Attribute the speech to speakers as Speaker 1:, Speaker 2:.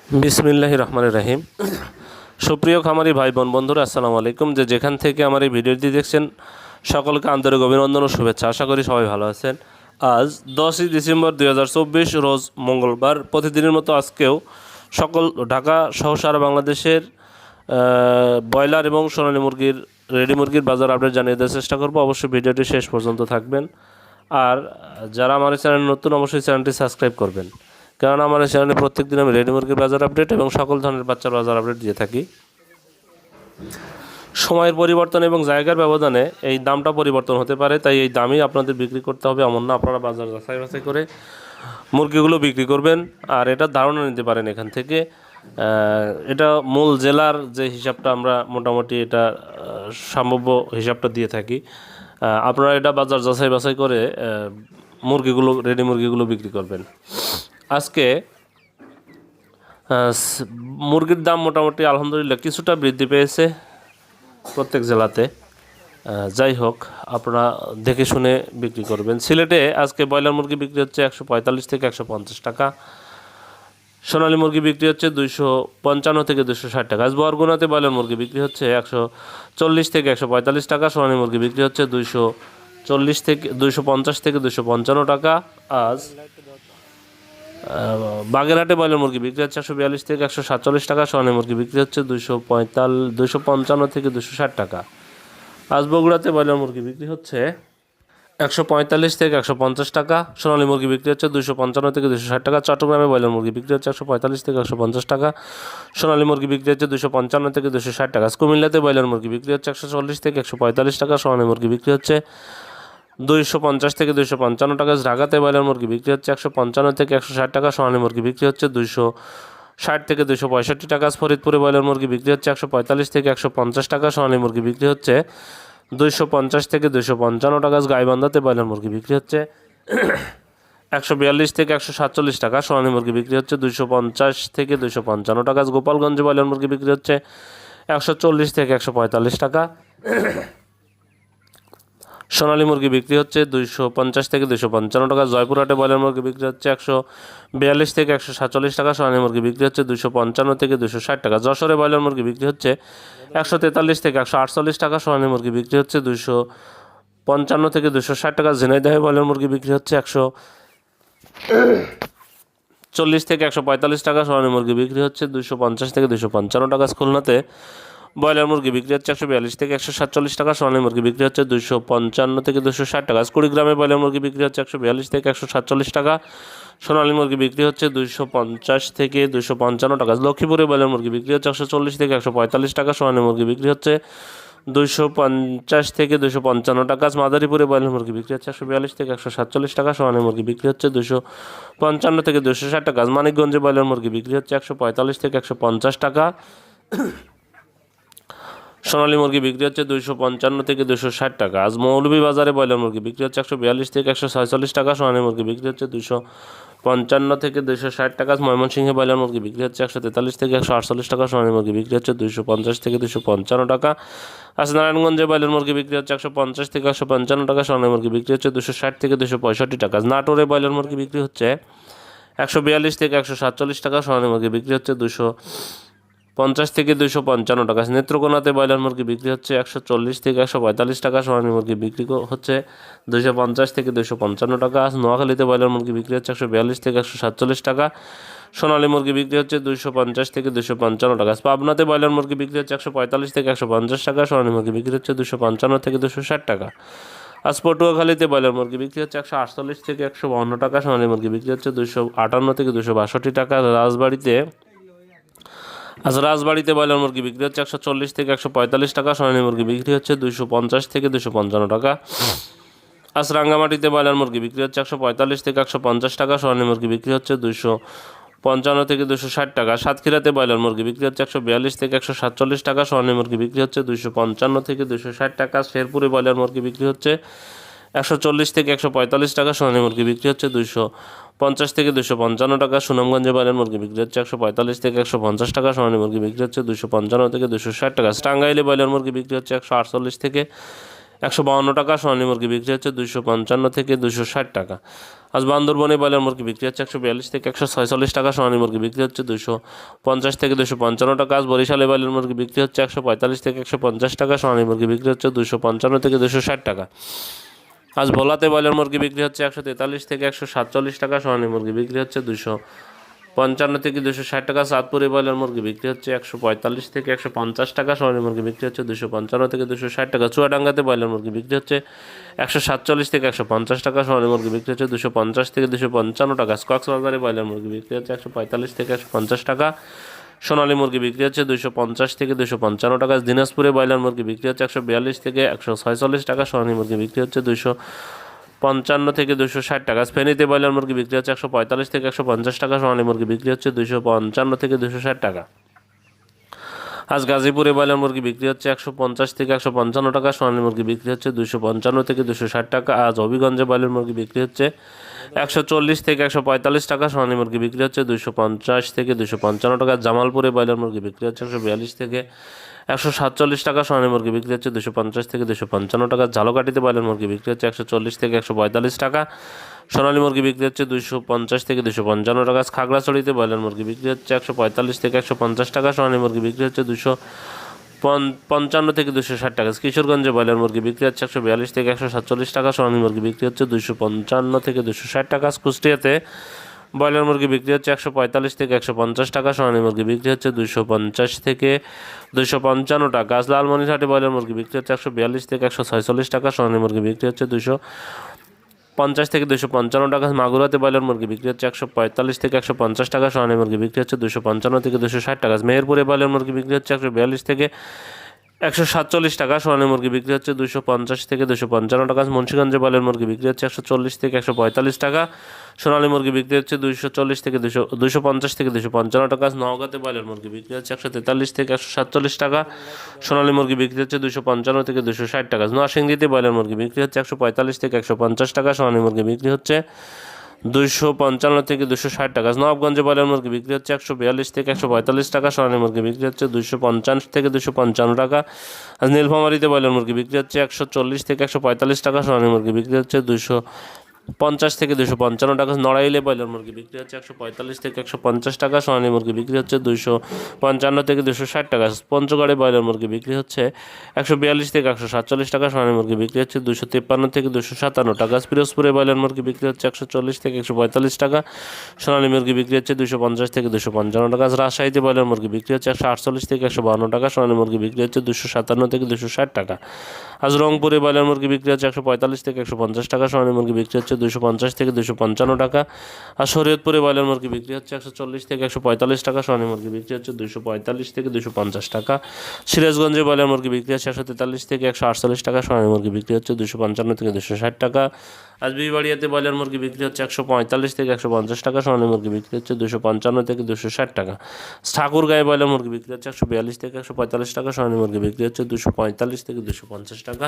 Speaker 1: বিসমিল্লাহির রহমানির রহিম। সুপ্রিয় খামারি ভাই বোন বন্ধুরা, আসসালামু আলাইকুম। যেখান থেকে আমার এই ভিডিওটি দেখছেন সকলকে আন্তরিক অভিনন্দন ও শুভেচ্ছা। আশা করি সবাই ভালো আছেন। আজ 10ই ডিসেম্বর 2024 রোজ মঙ্গলবার। প্রতিদিনের মতো আজকেও সকল ঢাকা সহ সারা বাংলাদেশের ব্রয়লার এবং সোনালী মুরগির রেডি মুরগির বাজার আপডেট জানিয়ে দেওয়ার চেষ্টা করব। অবশ্যই ভিডিওটি শেষ পর্যন্ত থাকবেন। আর যারা আমার এই চ্যানেল নতুন, অবশ্যই চ্যানেলটি সাবস্ক্রাইব করবেন, কারণ আমার এই চ্যানেলে প্রত্যেকদিন আমি রেডি মুরগির বাজার আপডেট এবং সকল ধরনের বাচ্চার বাজার আপডেট দিয়ে থাকি। সময়ের পরিবর্তন এবং জায়গার ব্যবধানে এই দামটা পরিবর্তন হতে পারে, তাই এই দামই আপনাদের বিক্রি করতে হবে এমন না। আপনারা বাজার যাচাই বাছাই করে মুরগিগুলো বিক্রি করবেন আর এটার ধারণা নিতে পারেন এখান থেকে। এটা মূল জেলার যে হিসাবটা আমরা মোটামুটি এটা সম্ভাব্য হিসাবটা দিয়ে থাকি। আপনারা এটা বাজার যাচাই বাছাই করে মুরগিগুলো রেডি মুরগিগুলো বিক্রি করবেন। আজকে মুরগির দাম মোটামুটি আলহামদুলিল্লাহ কিছুটা বৃদ্ধি পেয়েছে প্রত্যেক জেলাতে। যাই হোক, আপনারা দেখে শুনে বিক্রি করবেন। সিলেটে আজকে ব্রয়লার মুরগি বিক্রি হচ্ছে 145 থেকে 150 টাকা, সোনালী মুরগি বিক্রি হচ্ছে 255 থেকে 260 টাকা। আজ বরগুনাতে ব্রয়লার মুরগি বিক্রি হচ্ছে 140 থেকে 145 টাকা, সোনালী মুরগি বিক্রি হচ্ছে 240 থেকে 250 থেকে 255 টাকা। আজ বাগেরহাটে ব্রয়লার মুরগি বিক্রি হচ্ছে 142 থেকে 147 টাকা, সোনালী মুরগি বিক্রি হচ্ছে 255 থেকে 260 টাকা। আজ বগুড়াতে ব্রয়লার মুরগি বিক্রি হচ্ছে 145 থেকে 150 টাকা, সোনালী মুরগি বিক্রি হচ্ছে 255 থেকে 260 টাকা। চট্টগ্রামে ব্রয়লার মুরগি বিক্রি হচ্ছে 145 থেকে 150 টাকা, সোনালী মুরগি বিক্রি হচ্ছে 255 থেকে 260 টাকা। কুমিল্লাতে ব্রয়লার মুরগি বিক্রি হচ্ছে 140 থেকে 145 টাকা, সোনালী মুরগি বিক্রি হচ্ছে 250 থেকে 255 টাকা। ঢাকাতে ব্রয়লার মুরগি বিক্রি হচ্ছে 155 থেকে 160 টাকা, সোনালী মুরগি বিক্রি হচ্ছে 260 থেকে 265 টাকা। ফরিদপুরে ব্রয়লার মুরগি বিক্রি হচ্ছে 145 থেকে 150 টাকা, সোনালী মুরগি বিক্রি হচ্ছে 250 থেকে 255 টাকা। গাইবান্ধাতে ব্রয়লার মুরগি বিক্রি হচ্ছে 142 থেকে 147 টাকা, সোনালী মুরগি বিক্রি হচ্ছে 250 থেকে 255 টাকা। গোপালগঞ্জে ব্রয়লার মুরগি বিক্রি হচ্ছে 140 থেকে 145 টাকা, সোনালী মুরগি বিক্রি হচ্ছে 250 থেকে 255 টাকা। জয়পুরহাটে ব্রয়লার মুরগি বিক্রি হচ্ছে 142 থেকে 147 টাকা, সোনালী মুরগি বিক্রি হচ্ছে 255 থেকে 260 টাকা। যশোরে ব্রয়লার মুরগি বিক্রি হচ্ছে 143 থেকে 148 টাকা, সোনালী মুরগি বিক্রি হচ্ছে 255 থেকে 260 টাকা। ঝিনাইদহে ব্রয়লার মুরগি বিক্রি হচ্ছে 140 থেকে 145 টাকা, সোনালী মুরগি বিক্রি হচ্ছে 250 থেকে 255 টাকা। খুলনাতে ব্রয়লার মুরগি বিক্রি হচ্ছে 142 থেকে 147 টাকা, সোনালী মুরগি বিক্রি হচ্ছে 255 থেকে 260 টাকা। কুড়িগ্রামে ব্রয়লার মুরগি বিক্রি হচ্ছে 142 থেকে 147 টাকা, সোনালী মুরগি বিক্রি হচ্ছে 250 থেকে 255 টাকা। লক্ষ্মীপুরে ব্রয়লার মুরগি বিক্রি হচ্ছে 140 থেকে 145 টাকা, সোনালী মুরগি বিক্রি হচ্ছে 250 থেকে 255 টাকা। মাদারীপুরে ব্রয়লার মুরগি বিক্রি হচ্ছে 142 থেকে 147 টাকা, সোনালী মুরগি বিক্রি হচ্ছে 255 থেকে 260 টাকা। মানিকগঞ্জে ব্রয়লার মুরগি বিক্রি হচ্ছে 145 থেকে 150 টাকা, সোনালী মুরগি বিক্রি হচ্ছে 255 থেকে 260 টাকা। আজ মৌলভীবাজারে ব্রয়লার মুরগি বিক্রি হচ্ছে 142 থেকে 146 টাকা, সোনালী মুরগি বিক্রি হচ্ছে 255 থেকে 260 টাকা। ময়মনসিংহে ব্রয়লার মুরগি বিক্রি হচ্ছে 143 থেকে 148 টাকা, সোনালী মুরগি বিক্রি হচ্ছে 250 থেকে 255 টাকা। আজ নারায়ণগঞ্জে ব্রয়লার মুরগি বিক্রি হচ্ছে 150 থেকে 155 টাকা, সোনালী মুরগি বিক্রি হচ্ছে 260 থেকে 265 টাকা। নাটোরে ব্রয়লার মুরগি বিক্রি হচ্ছে 142 থেকে 147 টাকা, সোনালী মুরগি বিক্রি হচ্ছে 250 থেকে 255 টাকা। নেত্রকোনাতে ব্রয়লার মুরগি বিক্রি হচ্ছে 140 থেকে 145 টাকা, সোনালী মুরগি বিক্রি হচ্ছে 250 থেকে 255 টাকা। নোয়াখালীতে ব্রয়লার মুরগি বিক্রি হচ্ছে 142 থেকে 147 টাকা, সোনালী মুরগি বিক্রি হচ্ছে 250 থেকে 255 টাকা। পাবনাতে ব্রয়লার মুরগি বিক্রি হচ্ছে 145 থেকে 150 টাকা, সোনালী মুরগি বিক্রি হচ্ছে 255 থেকে 260 টাকা। আজ পটুয়াখালীতে ব্রয়লার মুরগি বিক্রি হচ্ছে 148 থেকে 152 টাকা, সোনালী মুরগি বিক্রি হচ্ছে 258 থেকে 262 টাকা। রাজবাড়িতে ব্রয়লার মুরগি বিক্রি হচ্ছে 140 থেকে 145 টাকা, সোনালী মুরগি বিক্রি হচ্ছে 250 থেকে 255 টাকা। আজ রাঙ্গামাটিতে ব্রয়লার মুরগি বিক্রি হচ্ছে 145 থেকে 150 টাকা, সোনালী মুরগি বিক্রি হচ্ছে 255 থেকে 260 টাকা। সাতক্ষীরাতে ব্রয়লার মুরগি বিক্রি হচ্ছে 142 থেকে 147 টাকা, সোনালী মুরগি বিক্রি হচ্ছে 255 থেকে 260 টাকা। শেরপুরে ব্রয়লার মুরগি বিক্রি হচ্ছে 140 থেকে 145 টাকা, সোনালী মুরগি বিক্রি হচ্ছে 250 থেকে 255 টাকা। সুনামগঞ্জে ব্রয়লার মুরগি বিক্রি হচ্ছে 145 থেকে 150 টাকা, সোনালী মুরগি বিক্রি হচ্ছে 255 থেকে 260 টাকা। টাঙ্গাইলে ব্রয়লার মুরগি বিক্রি হচ্ছে 148 থেকে 152 টাকা, সোনালী মুরগি বিক্রি হচ্ছে 255 থেকে 260 টাকা। আজ বান্দরবনে ব্রয়লার মুরগি বিক্রি হচ্ছে 142 থেকে 146 টাকা, সোনালী মুরগি বিক্রি হচ্ছে 250 থেকে 255 টাকা। আজ বরিশালে ব্রয়লার মুরগি বিক্রি হচ্ছে 145 থেকে 150 টাকা, সোনালী মুরগি বিক্রি হচ্ছে 255 থেকে 260 টাকা। আজ ভোলাতে ব্রয়লার মুরগি বিক্রি হচ্ছে 143 থেকে 147 টাকা, সোনালী মুরগি বিক্রি হচ্ছে 255 থেকে 260 টাকা। চাঁদপুরে ব্রয়লার মুরগি বিক্রি হচ্ছে 145 থেকে 150 টাকা, সোনালী মুরগি বিক্রি হচ্ছে 255 থেকে 260 টাকা। চুয়াডাঙ্গাতে ব্রয়লার মুরগি বিক্রি হচ্ছে 147 থেকে 150 টাকা, সোনালী মুরগি বিক্রি হচ্ছে 250 থেকে 255 টাকা। কক্সবাজারে ব্রয়লার মুরগি বিক্রি হচ্ছে 145 থেকে 150 টাকা, সোনালী মুরগি বিক্রি হচ্ছে 250 থেকে 255 টাকা। দিনাজপুরে ব্রয়লার মুরগি বিক্রি হচ্ছে 142 থেকে 146 টাকা, সোনালী মুরগি বিক্রি হচ্ছে 255 থেকে 260 টাকা। ফেনীতে ব্রয়লার মুরগি বিক্রি হচ্ছে 145 থেকে 150 টাকা, সোনালী মুরগি বিক্রি হচ্ছে 255 থেকে 260 টাকা। আজ গাজীপুরে ব্রয়লার মুরগি বিক্রি হচ্ছে 150 থেকে 155 টাকা, সোনালী মুরগি বিক্রি হচ্ছে 255 থেকে 260 টাকা। আজ হবিগঞ্জে ব্রয়লার মুরগি বিক্রি হচ্ছে 140 থেকে 145 টাকা, সোনালী মুরগি বিক্রি হচ্ছে 250 থেকে 255 টাকা। জামালপুরে ব্রয়লার মুরগি বিক্রি হচ্ছে 142 থেকে 147 টাকা, সোনালী মুরগি বিক্রি হচ্ছে 250 থেকে 255 টাকা। ঝালকাঠিতে ব্রয়লার মুরগি বিক্রি হচ্ছে 140 থেকে 145 টাকা, সোনালী মুরগি বিক্রি হচ্ছে 250 থেকে 255 টাকা। খাগড়াছড়িতে ব্রয়লার মুরগি বিক্রি হচ্ছে 145 থেকে 150 টাকা, সোনালী মুরগি বিক্রি হচ্ছে 255 থেকে 260 টাকা। কিশোরগঞ্জে ব্রয়লার মুরগি বিক্রি হচ্ছে 142 থেকে 147 টাকা, সোনালী মুরগি বিক্রি হচ্ছে 255 থেকে 260 টাকা। কুষ্টিয়াতে ব্রয়লার মুরগি বিক্রি হচ্ছে 145 থেকে 150 টাকা, সোনালী মুরগি বিক্রি হচ্ছে 250 থেকে 255 টাকা। আজ লালমনিরহাটে ব্রয়লার মুরগি বিক্রি হচ্ছে 142 থেকে 146 টাকা, সোনালী মুরগি বিক্রি হচ্ছে 250 থেকে 255 টাকা। মাগুরাতে ব্রয়লার মুরগি বিক্রি হচ্ছে 145 থেকে 150 টাকা, সোনালী মুরগি বিক্রি হচ্ছে 255 থেকে 260 টাকা। মেহেরপুরে ব্রয়লার মুরগি বিক্রি হচ্ছে 142 থেকে 147 টাকা, সোনালী মুরগি বিক্রি হচ্ছে 250 থেকে 255 টাকা। মুন্সিগঞ্জে ব্রয়লার মুরগি বিক্রি হচ্ছে 140 থেকে 145 টাকা, সোনালী মুরগি বিক্রি হচ্ছে 240 থেকে 250 থেকে 255 টাকা। নওগাঁতে ব্রয়লার মুরগি বিক্রি হচ্ছে 143 থেকে 147 টাকা, সোনালী মুরগি বিক্রি হচ্ছে 255 থেকে 260 টাকা। নরসিংদীতে ব্রয়লার মুরগি বিক্রি হচ্ছে 145 থেকে 150 টাকা, সোনালী মুরগি বিক্রি হচ্ছে 255 থেকে 260 টাকা। নবাবগঞ্জে ব্রয়লার মুরগি বিক্রি হচ্ছে 142 থেকে 145 টাকা, সোনালী মুরগি বিক্রি হচ্ছে 250 থেকে 255 টাকা। আজ নীলফামারীতে ব্রয়লার মুরগি বিক্রি হচ্ছে 140 থেকে 145 টাকা, সোনালী মুরগি বিক্রি হচ্ছে 250 থেকে 255 টাকা। নড়াইলে ব্রয়লার মুরগি বিক্রি হচ্ছে 145 থেকে 150 টাকা, সোনালী মুরগি বিক্রি হচ্ছে 255 থেকে 260 টাকা। পঞ্চগড়ে ব্রয়লার মুরগি বিক্রি হচ্ছে 142 থেকে 147 টাকা, সোনালী মুরগি বিক্রি হচ্ছে 253 থেকে 257 টাকা। পিরোজপুরে ব্রয়লার মুরগি বিক্রি হচ্ছে 140 থেকে 145 টাকা, সোনালী মুরগি বিক্রি হচ্ছে 250 থেকে 255 টাকা। রাজশাহীতে ব্রয়লার মুরগি বিক্রি হচ্ছে 148 থেকে 152 টাকা, সোনালী মুরগি বিক্রি হচ্ছে 257 থেকে 260 টাকা। আজ রংপুরে ব্রয়লার মুরগি বিক্রি হচ্ছে 145 থেকে 150 টাকা, সোনালী মুরগি বিক্রি হচ্ছে 250 থেকে 255 টাকা। আর শরীয়তপুরে ব্রয়লার মুরগি বিক্রি হচ্ছে 140 থেকে 145 টাকা, সোনালী মুরগি বিক্রি হচ্ছে 245 থেকে 250 টাকা। সিরাজগঞ্জে ব্রয়লার মুরগি বিক্রি হচ্ছে 143 থেকে 148 টাকা, সোনালী মুরগি বিক্রি হচ্ছে 255 থেকে 260 টাকা। আজ বিবাড়িয়াতে ব্রয়লার মুরগি বিক্রি হচ্ছে 145 থেকে 150 টাকা, সোনালী মুরগি বিক্রি হচ্ছে 255 থেকে 260 টাকা। ঠাকুরগাঁয়ে ব্রয়লার মুরগি বিক্রি হচ্ছে 142 থেকে 145 টাকা, সোনালী মুরগি বিক্রি হচ্ছে 245 থেকে 250 টাকা।